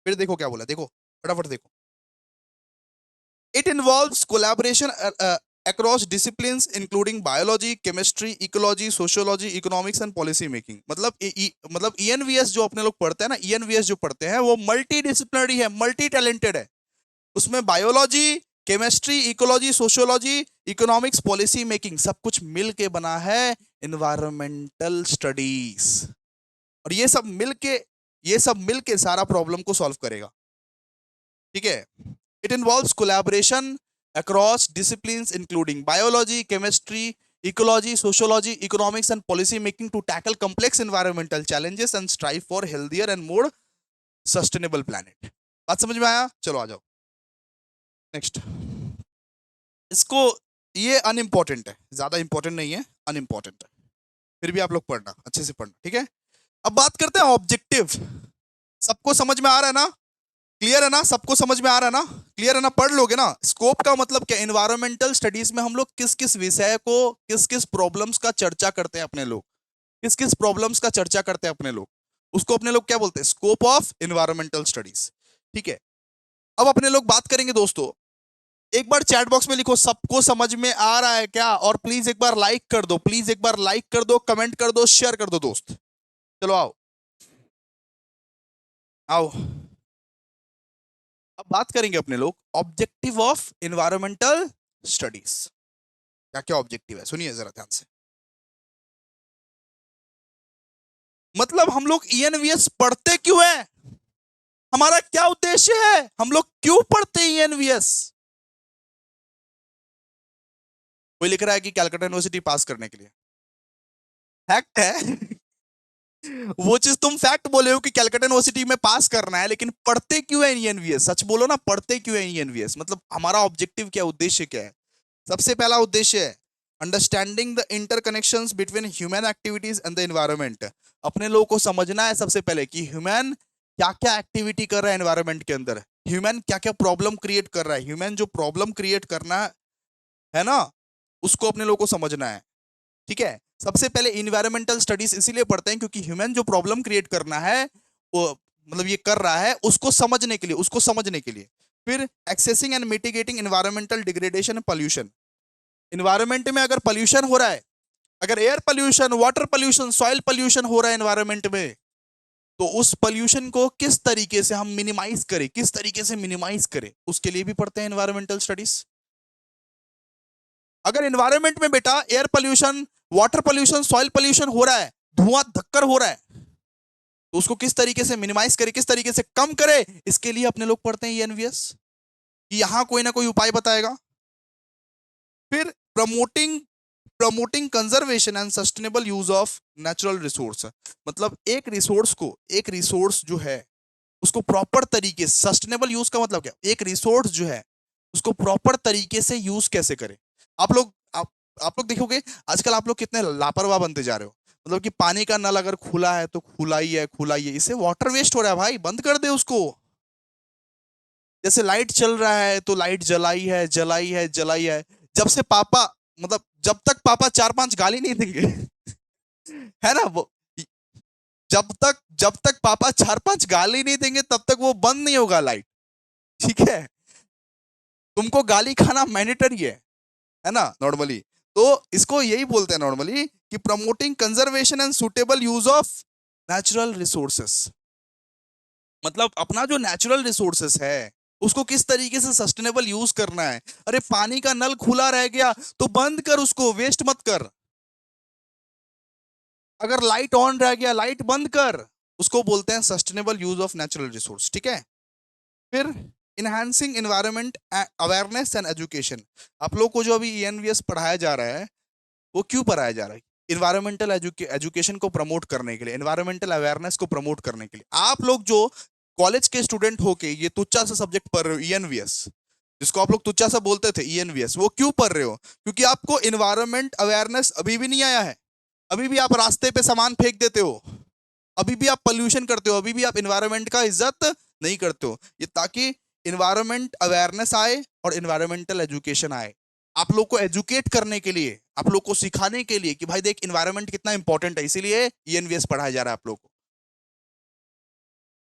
फिर देखो क्या बोला है, देखो फटाफट देखो। It involves collaboration across disciplines including biology, chemistry, ecology, sociology, economics and policy making। मतलब ENVS जो अपने लोग पढ़ते हैं ना, ENVS जो पढ़ते हैं वो मल्टी डिसिप्लिनरी है, मल्टी टैलेंटेड है। उसमें biology, chemistry, ecology, sociology, economics, policy making सब कुछ मिल के बना है एनवायरमेंटल स्टडीज। और ये सब मिल के सारा प्रॉब्लम को सॉल्व करेगा। ठीक है, it involves collaboration across disciplines including biology, chemistry, ecology, sociology, economics and policy making to tackle complex environmental challenges and strive for healthier and more sustainable planet. बात समझ में आया? चलो आ जाओ नेक्स्ट. इसको, ये अनइम्पॉर्टेंट है, ज्यादा इंपॉर्टेंट नहीं है, अनइम्पॉर्टेंट है, फिर भी आप लोग पढ़ना, अच्छे से पढ़ना, ठीक है. अब बात करते हैं ऑब्जेक्टिव. सबको समझ में आ रहा है ना? क्लियर है ना? सबको समझ में आ रहा है ना? क्लियर है ना? पढ़ लोगे ना? स्कोप का मतलब क्या? एनवायरमेंटल स्टडीज में हम लोग किस किस विषय को, किस किस प्रॉब्लम्स का चर्चा करते हैं अपने लोग, किस किस प्रॉब्लम्स का चर्चा करते हैं अपने लोग, उसको अपने लोग क्या बोलते हैं? Scope of environmental studies. ठीक है. अब अपने लोग बात करेंगे दोस्तों. एक बार चैट बॉक्स में लिखो सबको समझ में आ रहा है क्या, और प्लीज एक बार लाइक कर दो, प्लीज एक बार लाइक कर दो, कमेंट कर दो, शेयर कर दो दोस्त. चलो आओ आओ. अब बात करेंगे अपने लोग ऑब्जेक्टिव ऑफ एनवायरमेंटल स्टडीज. क्या क्या ऑब्जेक्टिव है सुनिए जरा ध्यान से. मतलब हम लोग ईएनवीएस पढ़ते क्यों है, हमारा क्या उद्देश्य है, हम लोग क्यों पढ़ते हैं ईएनवीएस. कोई लिख रहा है कि कैलकाटा यूनिवर्सिटी पास करने के लिए. फैक्ट है वो चीज तुम फैक्ट बोले हो कि कैलकाटा यूनिवर्सिटी में पास करना है, लेकिन पढ़ते क्यों है ईएनवीएस? सच बोलो ना, पढ़ते क्यों है ईएनवीएस? मतलब हमारा ऑब्जेक्टिव क्या, उद्देश्य क्या है? सबसे पहला उद्देश्य है understanding the interconnections between human activities and the environment. अपने लोगों को समझना है सबसे पहले कि ह्यूमन क्या क्या एक्टिविटी कर रहा है एनवायरनमेंट के अंदर, ह्यूमन क्या क्या प्रॉब्लम क्रिएट कर रहा है. ह्यूमन जो प्रॉब्लम क्रिएट करना है ना, उसको अपने लोगों को समझना है. ठीक है. सबसे पहले इन्वायरमेंटल स्टडीज इसीलिए पढ़ते हैं क्योंकि ह्यूमन जो प्रॉब्लम क्रिएट करना है, वो मतलब ये कर रहा है, उसको समझने के लिए, उसको समझने के लिए. फिर accessing and mitigating environmental degradation, pollution. Environment में अगर पॉल्यूशन हो रहा है, अगर air pollution, water pollution, soil pollution हो रहा है एनवायरमेंट में, तो उस पॉल्यूशन को किस तरीके से हम मिनिमाइज करें, किस तरीके से मिनिमाइज करें, उसके लिए भी पढ़ते हैं एनवायरमेंटल स्टडीज. अगर एनवायरमेंट में बेटा air pollution, water pollution, soil pollution हो रहा है, धुआं धक्कर हो रहा है, तो उसको किस तरीके से मिनिमाइज करे, किस तरीके से कम करे, इसके लिए अपने लोग पढ़ते हैं ईएनवीएस. यहां कोई ना कोई उपाय बताएगा. फिर promoting promoting conservation and sustainable use of natural resource. मतलब एक रिसोर्स को, एक रिसोर्स जो है उसको प्रॉपर तरीके से, सस्टेनेबल यूज का मतलब क्या, एक रिसोर्स जो है उसको प्रॉपर तरीके से यूज कैसे करें. आप लोग आप लोग देखोगे आजकल आप लोग कितने लापरवाह बनते जा रहे हो. मतलब कि पानी का नल अगर खुला है तो खुला ही है, खुला ही है, इससे वाटर वेस्ट हो रहा है भाई, बंद कर दे उसको. जैसे लाइट चल रहा है तो लाइट जलाई है, जलाई है, जलाई है. जब से पापा, मतलब जब तक पापा 4-5 गाली नहीं देंगे है ना, वो जब तक पापा 4-5 गाली नहीं देंगे तब तक वो बंद नहीं होगा लाइट. ठीक है. तुमको गाली खाना मैंडेटरी है ना नॉर्मली. तो इसको यही बोलते हैं नॉर्मली कि promoting conservation and suitable use of natural resources. मतलब अपना जो नेचुरल रिसोर्सेस है उसको किस तरीके से सस्टेनेबल यूज करना है. अरे पानी का नल खुला रह गया तो बंद कर, उसको वेस्ट मत कर. अगर लाइट ऑन रह गया, लाइट बंद कर, उसको बोलते हैं sustainable use of natural resource. ठीक है. फिर enhancing environment awareness and education. आप लोग को जो अभी ईएनवीएस पढ़ाया जा रहा है वो क्यों पढ़ाया जा रहा है? इन्वायरमेंटल एजुकेशन को प्रमोट करने के लिए, इन्वायरमेंटल अवेयरनेस को प्रमोट करने के लिए. आप लोग जो कॉलेज के स्टूडेंट होके ये तुच्चा सा सब्जेक्ट पढ़ रहे हो ईएनवीएस, जिसको आप लोग तुच्चा सा बोलते थे ईएनवीएस, वो क्यों पढ़ रहे हो? क्योंकि आपको इन्वायरमेंट अवेयरनेस अभी भी नहीं आया है. अभी भी आप रास्ते पे सामान फेंक देते हो, अभी भी आप पोल्यूशन करते हो, अभी भी आप इन्वायरमेंट का इज्जत नहीं करते हो. ये ताकि इन्वायरमेंट अवेयरनेस आए और इन्वायरमेंटल एजुकेशन आए. आप लोग को एजुकेट करने के लिए, आप लोग को सिखाने के लिए कि भाई देख इन्वायरमेंट कितना इंपॉर्टेंट है, इसीलिए ईएनवीएस पढ़ाया जा रहा है आप लोग को.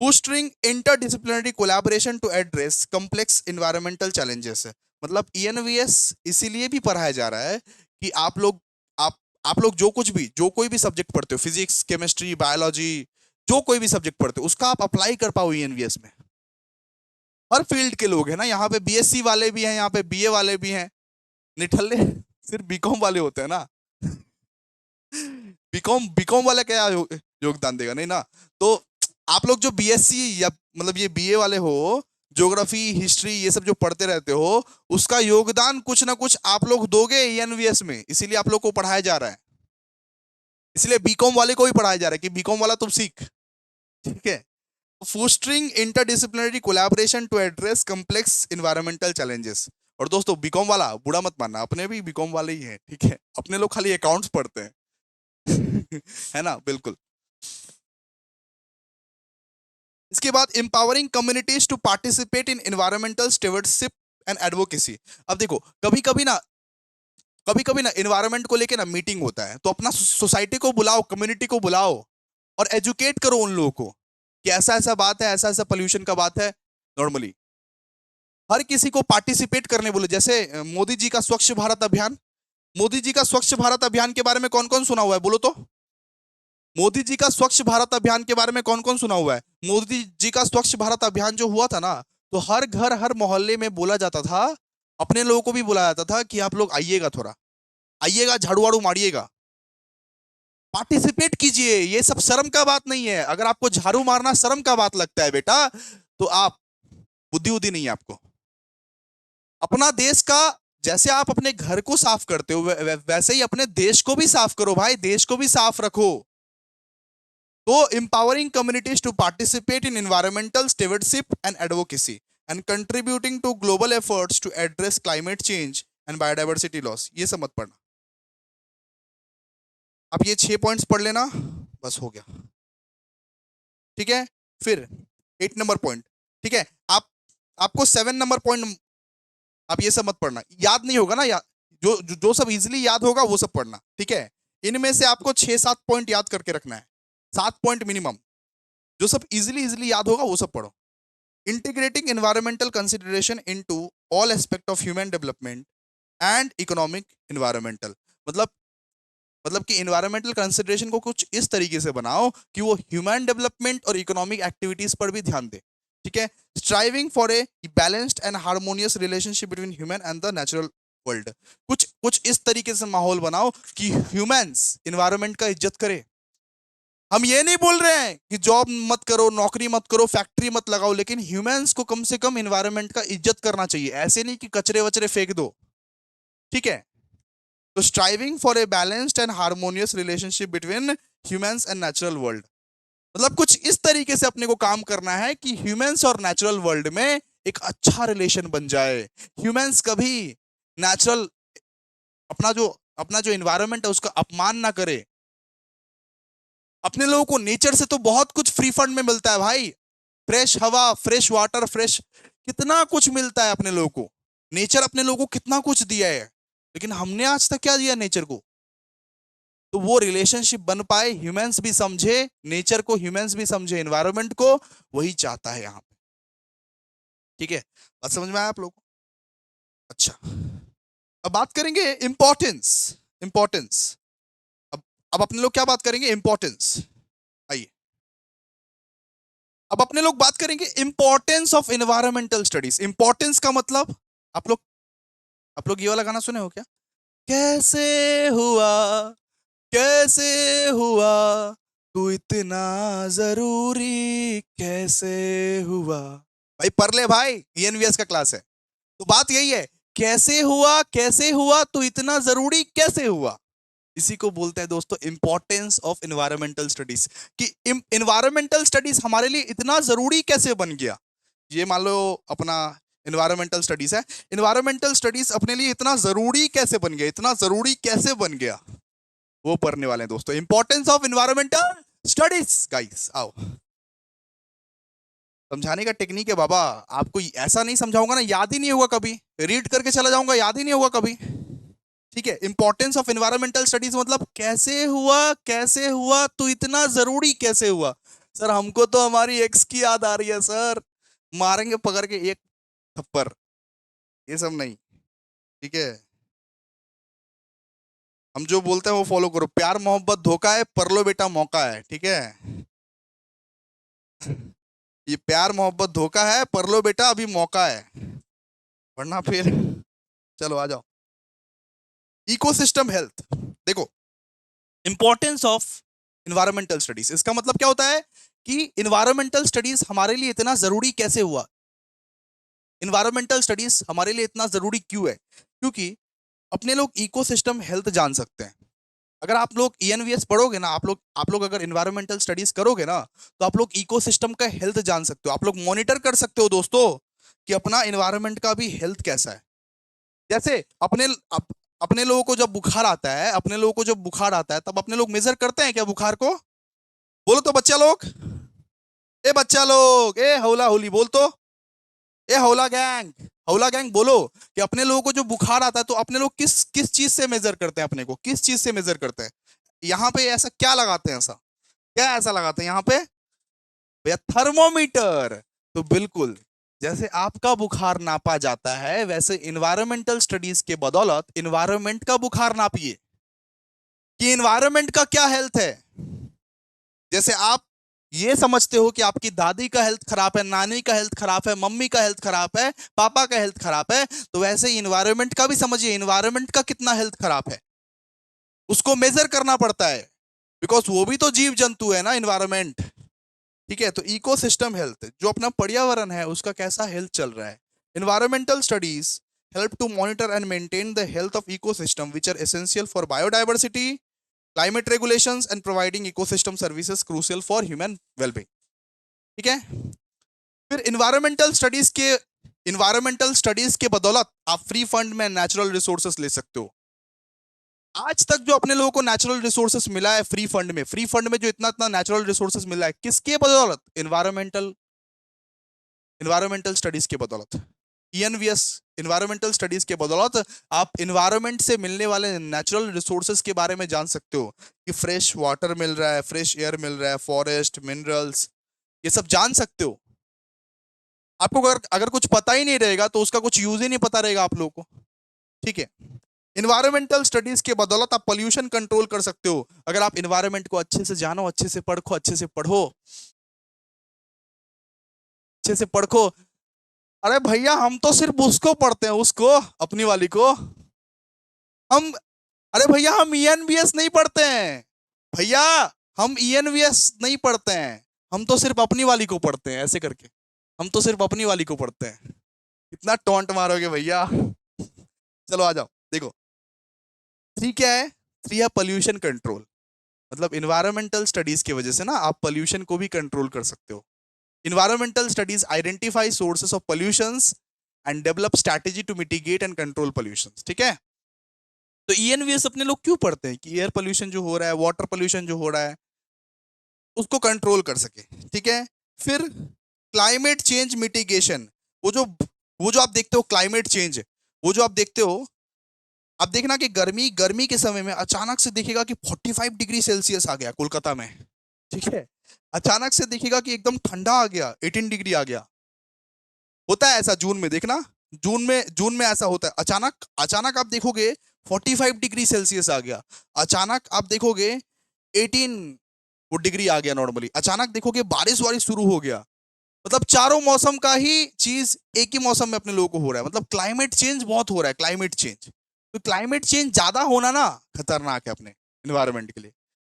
Fostering interdisciplinary collaboration to address complex environmental challenges. मतलब ईएनवीएस इसीलिए भी पढ़ाया जा रहा है कि आप लोग जो कोई भी सब्जेक्ट पढ़ते हो, फिजिक्स, केमिस्ट्री, बायोलॉजी, जो कोई भी सब्जेक्ट पढ़ते हो उसका आप अप्लाई कर पाओ ईएनवीएस में. हर फील्ड के लोग हैं ना यहाँ पे, बीएससी वाले भी हैं यहाँ पे, बीए वाले भी हैं. निठल्ले सिर्फ बीकॉम वाले होते हैं ना बीकॉम वाला क्या योगदान देगा, नहीं ना. तो आप लोग जो बीएससी या मतलब ये बीए वाले हो, ज्योग्राफी, हिस्ट्री, ये सब जो पढ़ते रहते हो, उसका योगदान कुछ ना कुछ आप लोग दोगे एनवीएस में, इसीलिए आप लोग को पढ़ाया जा रहा है। इसलिए बीकॉम वाले को भी पढ़ाया जा रहा है कि बीकॉम वाला तुम सीख, ठीक है। Fostering interdisciplinary collaboration to address complex environmental challenges. और दोस्तों बीकॉम वाला बुरा मत मानना, अपने भी बीकॉम वाले ही हैं, ठीक है, अपने लोग खाली अकाउंट्स पढ़ते हैं है ना, बिल्कुल। इसके बाद empowering communities to participate in environmental stewardship and advocacy. अब देखो कभी कभी ना एनवायरमेंट को लेके ना मीटिंग होता है, तो अपना सोसाइटी को बुलाओ, कम्युनिटी को बुलाओ और एजुकेट करो उन लोगों को कि ऐसा ऐसा बात है, ऐसा ऐसा पोल्यूशन का बात है। नॉर्मली हर किसी को पार्टिसिपेट करने बोले, जैसे मोदी जी का स्वच्छ भारत अभियान। मोदी जी का स्वच्छ भारत अभियान के बारे में कौन कौन सुना हुआ है, बोलो तो। मोदी जी का स्वच्छ भारत अभियान के बारे में कौन कौन सुना हुआ है? मोदी जी का स्वच्छ भारत अभियान जो हुआ था ना, तो हर घर हर मोहल्ले में बोला जाता था, अपने लोगों को भी बुलाया जाता था कि आप लोग आइएगा, थोड़ा आइएगा, झाड़ू वाड़ू मारिएगा, पार्टिसिपेट कीजिए। ये सब शर्म का बात नहीं है। अगर आपको झाड़ू मारना शर्म का बात लगता है बेटा, तो आप बुद्धि उद्धि नहीं है आपको। अपना देश का, जैसे आप अपने घर को साफ करते हो वैसे ही अपने देश को भी साफ करो भाई, देश को भी साफ रखो। तो empowering communities to participate in environmental stewardship and advocacy and contributing to global efforts to address climate change and biodiversity loss। ये सब मत पढ़ना, अब ये 6 पॉइंट्स पढ़ लेना, बस हो गया, ठीक है। फिर 8 नंबर पॉइंट, ठीक है। आपको 7 नंबर पॉइंट, आप ये सब मत पढ़ना, याद नहीं होगा ना, जो सब इजीली याद होगा वो सब पढ़ना, ठीक है। इनमें से आपको 6-7 पॉइंट याद करके रखना है, 7 पॉइंट मिनिमम, जो सब इजीली याद होगा वो सब पढ़ो। Integrating environmental consideration into all aspect of human development and economic environmental. मतलब कि एनवायरमेंटल कंसिडरेशन को कुछ इस तरीके से बनाओ कि वो ह्यूमन डेवलपमेंट और इकोनॉमिक एक्टिविटीज पर भी ध्यान दे, ठीक है। Striving for a balanced and harmonious relationship between human and the natural world. कुछ इस तरीके से माहौल बनाओ कि ह्यूमंस एनवायरमेंट का इज्जत करे। हम ये नहीं बोल रहे हैं कि जॉब मत करो, नौकरी मत करो, फैक्ट्री मत लगाओ, लेकिन ह्यूमंस को कम से कम एनवायरमेंट का इज्जत करना चाहिए। ऐसे नहीं कि कचरे वचरे फेंक दो, ठीक है। तो striving for a balanced and harmonious relationship between humans and natural world, मतलब कुछ इस तरीके से अपने को काम करना है कि ह्यूमंस और नेचुरल वर्ल्ड में एक अच्छा रिलेशन बन जाए। ह्यूमंस कभी नेचुरल, अपना जो एनवायरमेंट है उसका अपमान ना करे। अपने लोगों को नेचर से तो बहुत कुछ फ्री फंड में मिलता है भाई, फ्रेश हवा, फ्रेश वाटर, फ्रेश, कितना कुछ मिलता है अपने लोगों को। नेचर अपने लोगों को कितना कुछ दिया है, लेकिन हमने आज तक क्या दिया नेचर को? तो वो रिलेशनशिप बन पाए, ह्यूमंस भी समझे नेचर को, ह्यूमंस भी समझे एनवायरनमेंट को, वही चाहता है यहाँ पे, ठीक है। बात समझ में आया आप लोगों को? अच्छा, अब बात करेंगे इंपॉर्टेंस। इंपॉर्टेंस, अब अपने लोग क्या बात करेंगे? इंपॉर्टेंस। आइए, अब अपने लोग बात करेंगे importance of environmental studies. Importance का मतलब, आप लोग ये वाला गाना सुने हो क्या? कैसे हुआ, कैसे हुआ, तू इतना जरूरी कैसे हुआ। भाई पढ़ ले भाई, ईएनवीएस का क्लास है। तो बात यही है, कैसे हुआ तू इतना जरूरी कैसे हुआ। इसी को बोलते हैं दोस्तों इंपॉर्टेंस ऑफ एनवायरमेंटल स्टडीज, कि एनवायरमेंटल स्टडीज हमारे लिए इतना जरूरी कैसे बन गया। ये मान लो अपना एनवायरमेंटल स्टडीज है, एनवायरमेंटल स्टडीज अपने लिए इतना जरूरी कैसे बन गया, इतना जरूरी कैसे बन गया, वो पढ़ने वाले हैं दोस्तों। Importance of environmental studies, guys आओ, समझाने का टेक्निक है बाबा। आपको ऐसा नहीं समझाऊंगा ना, याद ही नहीं होगा कभी, रीड करके चला जाऊंगा, याद ही नहीं होगा कभी, ठीक है। इंपॉर्टेंस ऑफ एनवायरमेंटल स्टडीज मतलब कैसे हुआ तो इतना जरूरी कैसे हुआ। सर हमको तो हमारी एक्स की याद आ रही है सर, मारेंगे पकड़ के एक थप्पड़, ये सब नहीं, ठीक है। हम जो बोलते हैं वो फॉलो करो। प्यार मोहब्बत धोखा है, पर लो बेटा मौका है, ठीक है। ये प्यार मोहब्बत धोखा है, पर लो बेटा अभी मौका है, वरना फिर चलो आ जाओ। इकोसिस्टम हेल्थ, देखो इंपॉर्टेंस ऑफ एनवायरमेंटल स्टडीज, इसका मतलब क्या होता है कि एनवायरमेंटल स्टडीज हमारे लिए इतना जरूरी कैसे हुआ। इन्वायरमेंटल स्टडीज हमारे लिए इतना जरूरी क्यों है? क्योंकि अपने लोग इकोसिस्टम हेल्थ जान सकते हैं। अगर आप लोग ईएनवीएस पढ़ोगे ना, आप लोग अगर इन्वायरमेंटल स्टडीज करोगे ना, तो आप लोग इकोसिस्टम का हेल्थ जान सकते हो। आप लोग मॉनिटर कर सकते हो दोस्तों कि अपना इन्वायरमेंट का भी हेल्थ कैसा है। जैसे अपने लोगों को जब बुखार आता है, अपने लोगों को जब बुखार आता है तब अपने लोग मेजर करते हैं क्या बुखार को? बोलो तो बच्चा लोग, ए बच्चा लोग, ए हौला होली बोल तो, ए हौला गैंग बोलो कि अपने लोगों को जो बुखार आता है तो अपने लोग किस किस चीज से मेजर करते हैं? अपने को किस चीज से मेजर करते हैं? यहाँ पे ऐसा क्या लगाते हैं? ऐसा क्या ऐसा लगाते हैं यहाँ पे भैया? थर्मोमीटर। तो बिल्कुल जैसे आपका बुखार नापा जाता है, वैसे इन्वायरमेंटल स्टडीज के बदौलत इन्वायरमेंट का बुखार नापिए कि इन्वायरमेंट का क्या हेल्थ है। जैसे आप ये समझते हो कि आपकी दादी का हेल्थ खराब है, नानी का हेल्थ खराब है, मम्मी का हेल्थ खराब है, पापा का हेल्थ खराब है, तो वैसे इन्वायरमेंट का भी समझिए, इन्वायरमेंट का कितना हेल्थ खराब है उसको मेजर करना पड़ता है, बिकॉज वो भी तो जीव जंतु है ना, इन्वायरमेंट। ठीक है, तो इकोसिस्टम हेल्थ, जो अपना पर्यावरण है उसका कैसा हेल्थ चल रहा है। Environmental studies help to monitor and maintain the health of ecosystem which are essential for biodiversity, climate regulations and providing ecosystem services crucial for human well-being। ठीक है, फिर इन्वायरमेंटल स्टडीज के बदौलत आप फ्री फंड में नेचुरल रिसोर्सेस ले सकते हो। आज तक जो अपने लोगों को नेचुरल रिसोर्सेस मिला है फ्री फंड में जो इतना इतना नेचुरल रिसोर्सेस मिला है, किसके बदौलत? इन्वायरमेंटल स्टडीज के बदौलत, ईएनवीएस इन्वायरमेंटल स्टडीज के बदौलत आप इन्वायरमेंट से मिलने वाले नेचुरल रिसोर्सेज के बारे में जान सकते हो कि फ्रेश वाटर मिल रहा है, फ्रेश एयर मिल रहा है, फॉरेस्ट, मिनरल्स, ये सब जान सकते हो। आपको अगर कुछ पता ही नहीं रहेगा तो उसका कुछ यूज ही नहीं पता रहेगा आप लोगों को। ठीक है, इन्वायरमेंटल स्टडीज के बदौलत आप पोल्यूशन कंट्रोल कर सकते हो। अगर आप इन्वायरमेंट को अच्छे से जानो, अच्छे से पढ़ो, अच्छे से पढ़ो। अरे भैया हम तो सिर्फ उसको पढ़ते हैं, उसको, अपनी वाली को हम, अरे भैया हम ईएनवीएस नहीं पढ़ते हैं भैया, हम ईएनवीएस नहीं पढ़ते हैं, हम तो सिर्फ अपनी वाली को पढ़ते हैं, ऐसे करके हम तो सिर्फ अपनी वाली को पढ़ते हैं। कितना टॉन्ट मारोगे भैया? चलो आ जाओ, देखो 3 क्या है? 3 है पोल्यूशन कंट्रोल। मतलब इन्वायरमेंटल स्टडीज की वजह से ना आप पोल्यूशन को भी कंट्रोल कर सकते हो। Environmental studies identify sources of pollutions and develop strategy to mitigate and control pollutions। ठीक है, तो ईएनवीएस अपने लोग क्यों पढ़ते हैं कि एयर पोल्यूशन जो हो रहा है, वाटर पोल्यूशन जो हो रहा है, उसको कंट्रोल कर सके। ठीक है, फिर क्लाइमेट चेंज मिटिगेशन, वो जो आप देखते हो क्लाइमेट चेंज, वो जो आप देखते हो, आप देखना कि गर्मी के समय में अचानक से दिखेगा कि 45 डिग्री सेल्सियस आ गया कोलकाता में। ठीक है, अचानक से दिखेगा कि एकदम ठंडा आ गया, 18 डिग्री आ गया। होता है ऐसा जून में, देखना जून में ऐसा होता है। अचानक आप देखोगे 45 डिग्री सेल्सियस आ गया, अचानक आप देखोगे 18 वो डिग्री आ गया नॉर्मली, अचानक देखोगे बारिश शुरू हो गया। मतलब चारों मौसम का ही चीज एक ही मौसम में अपने लोगों को हो रहा है। मतलब क्लाइमेट चेंज बहुत हो रहा है, क्लाइमेट चेंज। तो क्लाइमेट चेंज ज्यादा होना ना खतरनाक है अपने इन्वायरमेंट के लिए,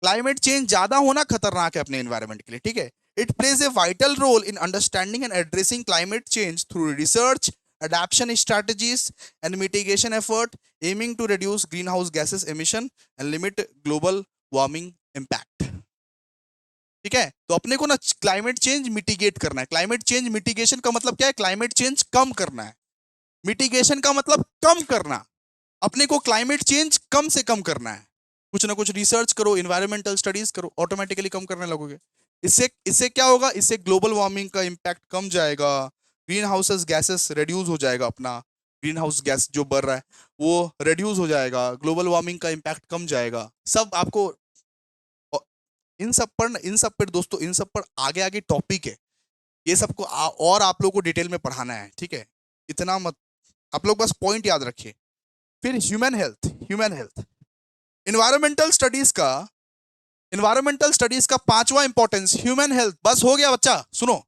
क्लाइमेट चेंज ज्यादा होना खतरनाक है अपने इन्वायरमेंट के लिए। ठीक है, it plays a vital role in understanding and addressing climate change through research, adaptation strategies and mitigation effort aiming to reduce greenhouse gases emission and limit global warming impact। ठीक है, तो अपने को ना क्लाइमेट चेंज मिटिगेट करना है। Climate change mitigation का मतलब क्या है? क्लाइमेट चेंज कम करना है। मिटिगेशन का मतलब कम करना, अपने को क्लाइमेट चेंज कम से कम करना है। कुछ ना कुछ रिसर्च करो, इन्वायरमेंटल स्टडीज करो, ऑटोमेटिकली कम करने लगोगे। इससे क्या होगा? इससे ग्लोबल वार्मिंग का इम्पैक्ट कम जाएगा, ग्रीन हाउसेस गैसेस रिड्यूस हो जाएगा, अपना ग्रीन हाउस गैस जो बढ़ रहा है वो रिड्यूस हो जाएगा, ग्लोबल वार्मिंग का इम्पैक्ट कम जाएगा। सब आपको इन सब पर दोस्तों, इन सब पर आगे आगे टॉपिक है, ये सबको और आप लोगों को डिटेल में पढ़ाना है। ठीक है, इतना मत, आप लोग बस पॉइंट याद रखिए। फिर ह्यूमन हेल्थ, इन्वायरमेंटल स्टडीज का 5वां इंपॉर्टेंस ह्यूमन हेल्थ। बस हो गया बच्चा, सुनो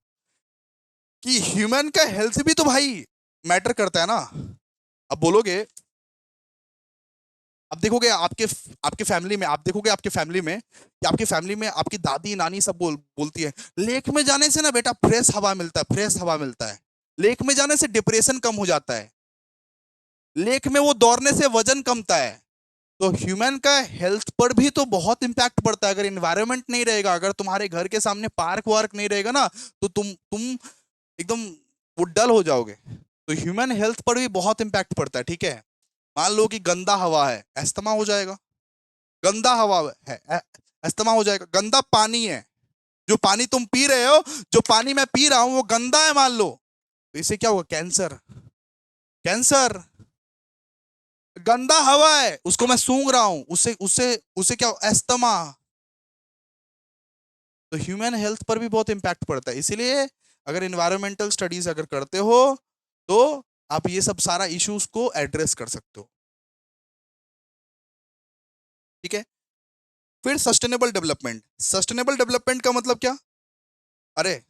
कि ह्यूमन का हेल्थ भी तो भाई मैटर करता है ना। अब बोलोगे, अब देखोगे आपके फैमिली में, आप देखोगे आपके फैमिली में कि आपकी फैमिली में आपकी दादी नानी सब बोलती है लेक में जाने से ना बेटा फ्रेश हवा मिलता है, फ्रेश हवा मिलता है। लेक में जाने से डिप्रेशन कम हो जाता है, लेक में वो दौड़ने से वजन कमता है। तो ह्यूमन का हेल्थ पर भी तो बहुत इंपैक्ट पड़ता है। अगर एनवायरनमेंट नहीं रहेगा, अगर तुम्हारे घर के सामने पार्क वार्क नहीं रहेगा ना, तो तुम एकदम वो डल हो जाओगे। तो ह्यूमन हेल्थ पर भी बहुत इंपैक्ट पड़ता है, ठीक है। मान लो कि गंदा हवा है, अस्थमा हो जाएगा। गंदा हवा है, अस्थमा हो जाएगा। गंदा पानी है, जो पानी तुम पी रहे हो, जो पानी मैं पी रहा हूं वो गंदा है मान लो, तो इससे क्या होगा? कैंसर। कैंसर। गंदा हवा है, उसको मैं सूंघ रहा हूं, उससे उससे उससे क्या? अस्थमा। तो ह्यूमन हेल्थ पर भी बहुत इंपैक्ट पड़ता है। इसीलिए अगर एनवायरमेंटल स्टडीज अगर करते हो तो आप ये सब सारा इश्यूज को एड्रेस कर सकते हो, ठीक है। फिर सस्टेनेबल डेवलपमेंट। सस्टेनेबल डेवलपमेंट का मतलब क्या? अरे,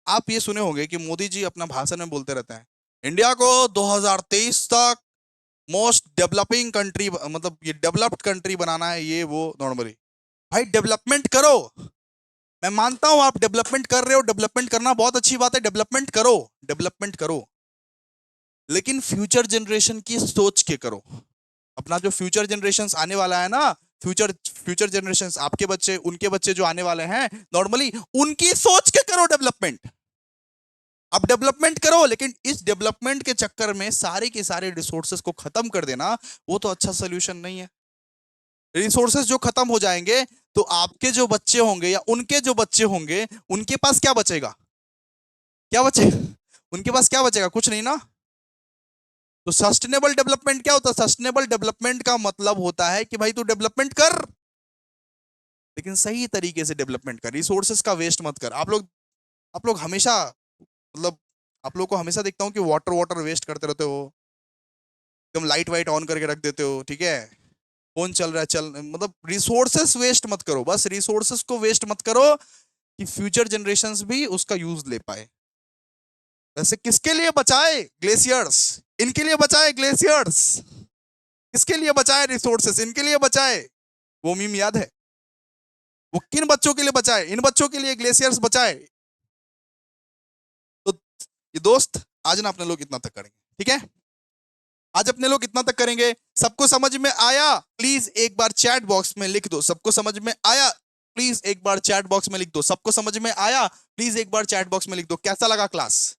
आप ये सुने होंगे कि मोदी जी अपना भाषण में बोलते रहते हैं, इंडिया को 2023 तक मोस्ट डेवलपिंग कंट्री, मतलब ये डेवलप्ड कंट्री बनाना है, ये वो। नॉर्मली भाई डेवलपमेंट करो, मैं मानता हूं आप डेवलपमेंट कर रहे हो, डेवलपमेंट करना बहुत अच्छी बात है, डेवलपमेंट करो, डेवलपमेंट करो, लेकिन फ्यूचर जनरेशन की सोच के करो। अपना जो फ्यूचर जनरेशन आने वाला है ना, फ्यूचर फ्यूचर जनरेशन, आपके बच्चे, उनके बच्चे जो आने वाले हैं, नॉर्मली उनकी सोच के करो डेवलपमेंट। आप डेवलपमेंट करो, लेकिन इस डेवलपमेंट के चक्कर में सारे के सारे रिसोर्सेज को खत्म कर देना, वो तो अच्छा सोल्यूशन नहीं है। रिसोर्सेज जो खत्म हो जाएंगे तो आपके जो बच्चे होंगे या उनके जो बच्चे होंगे, उनके पास क्या बचेगा? क्या बचेगा? उनके पास क्या बचेगा? कुछ नहीं ना। तो सस्टेनेबल डेवलपमेंट क्या होता है? सस्टेनेबल डेवलपमेंट का मतलब होता है कि भाई तू डेवलपमेंट कर, लेकिन सही तरीके से डेवलपमेंट कर, रिसोर्सेज का वेस्ट मत कर। आप लोग हमेशा, मतलब आप लोग को हमेशा देखता हूं कि वाटर वाटर वेस्ट करते रहते हो, एकदम लाइट वाइट ऑन करके रख देते हो, ठीक है, फोन चल रहा है, चल, मतलब रिसोर्सेस वेस्ट मत करो, बस रिसोर्सेस को वेस्ट मत करो कि फ्यूचर जनरेशंस भी उसका यूज ले पाए। वैसे किसके लिए बचाए? ग्लेशियर्स, इनके लिए बचाए ग्लेशियर्स। किसके लिए बचाए रिसोर्सेस? इनके लिए बचाए। वो मीम याद है? वो किन बच्चों के लिए बचाए? इन बच्चों के लिए ग्लेशियर्स बचाए। तो ये दोस्त, आज ना अपने लोग इतना तक करेंगे, ठीक है। आज अपने लोग इतना तक करेंगे। सबको समझ में आया? प्लीज एक बार चैट बॉक्स में लिख दो, सबको समझ में आया? प्लीज एक बार चैट बॉक्स में लिख दो, सबको समझ में आया? प्लीज एक बार चैट बॉक्स में लिख दो, कैसा लगा क्लास?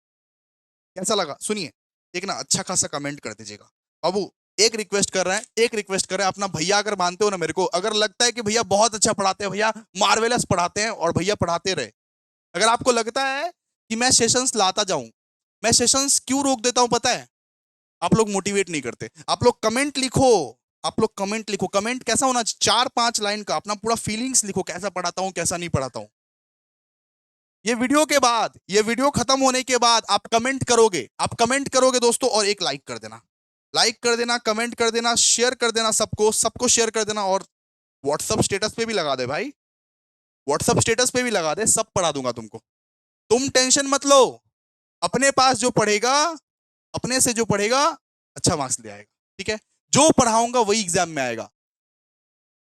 कैसा लगा? सुनिए, एक ना अच्छा खासा कमेंट कर दीजिएगा। बाबू, एक रिक्वेस्ट कर रहे हैं, एक रिक्वेस्ट कर रहे हैं, अपना भैया अगर मानते हो ना मेरे को, अगर लगता है कि भैया बहुत अच्छा पढ़ाते हैं, भैया मार्वेलस पढ़ाते हैं और भैया पढ़ाते रहे, अगर आपको लगता है कि मैं सेशंस लाता जाऊं, मैं सेशंस क्यों रोक देता हूं पता है? आप लोग मोटिवेट नहीं करते। आप लोग कमेंट लिखो, आप लोग कमेंट लिखो। कमेंट कैसा होना चाहिए? 4-5 लाइन का अपना पूरा फीलिंग्स लिखो, कैसा पढ़ाता हूं, कैसा नहीं पढ़ाता हूं। ये वीडियो के बाद, ये वीडियो खत्म होने के बाद आप कमेंट करोगे, आप कमेंट करोगे दोस्तों, और एक लाइक कर देना, लाइक कर देना, कमेंट कर देना, शेयर कर देना, सबको सबको शेयर कर देना, और व्हाट्सअप स्टेटस पे भी लगा दे भाई, व्हाट्सअप स्टेटस पे भी लगा दे, सब पढ़ा दूंगा तुमको। तुम टेंशन मत लो, अपने पास जो पढ़ेगा, अपने से जो पढ़ेगा, अच्छा मार्क्स ले आएगा, ठीक है। जो पढ़ाऊंगा वही एग्जाम में आएगा।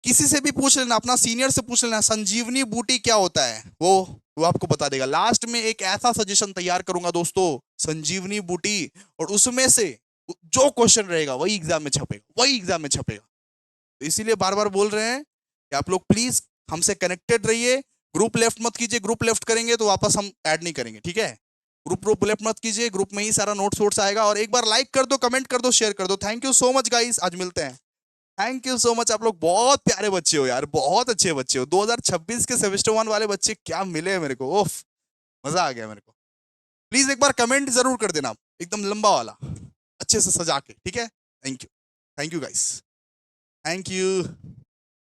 किसी से भी पूछ लेना, अपना सीनियर से पूछ लेना, संजीवनी बूटी क्या होता है, वो आपको बता देगा। लास्ट में एक ऐसा सजेशन तैयार करूंगा दोस्तों, संजीवनी बूटी, और उसमें से जो क्वेश्चन रहेगा वही एग्जाम में छपेगा, वही एग्जाम में छपेगा। तो इसीलिए बार बार बोल रहे हैं कि आप लोग प्लीज हमसे कनेक्टेड रहिए। ग्रुप लेफ्ट मत कीजिए, ग्रुप लेफ्ट करेंगे तो वापस हम ऐड नहीं करेंगे, ठीक है। ग्रुप लेफ्ट मत कीजिए, ग्रुप में ही सारा नोट्स वोट्स आएगा। और एक बार लाइक कर दो, कमेंट कर दो, शेयर कर दो। Thank you so much guys, आज मिलते हैं। थैंक यू सो मच, आप लोग बहुत प्यारे बच्चे हो यार, बहुत अच्छे बच्चे हो। 2026 के सेमेस्टर 1 वाले बच्चे क्या मिले मेरे को, ओफ, मजा आ गया मेरे को। प्लीज एक बार कमेंट जरूर कर देना, एकदम लंबा वाला, अच्छे से सजा के, ठीक है। Thank you guys, thank you.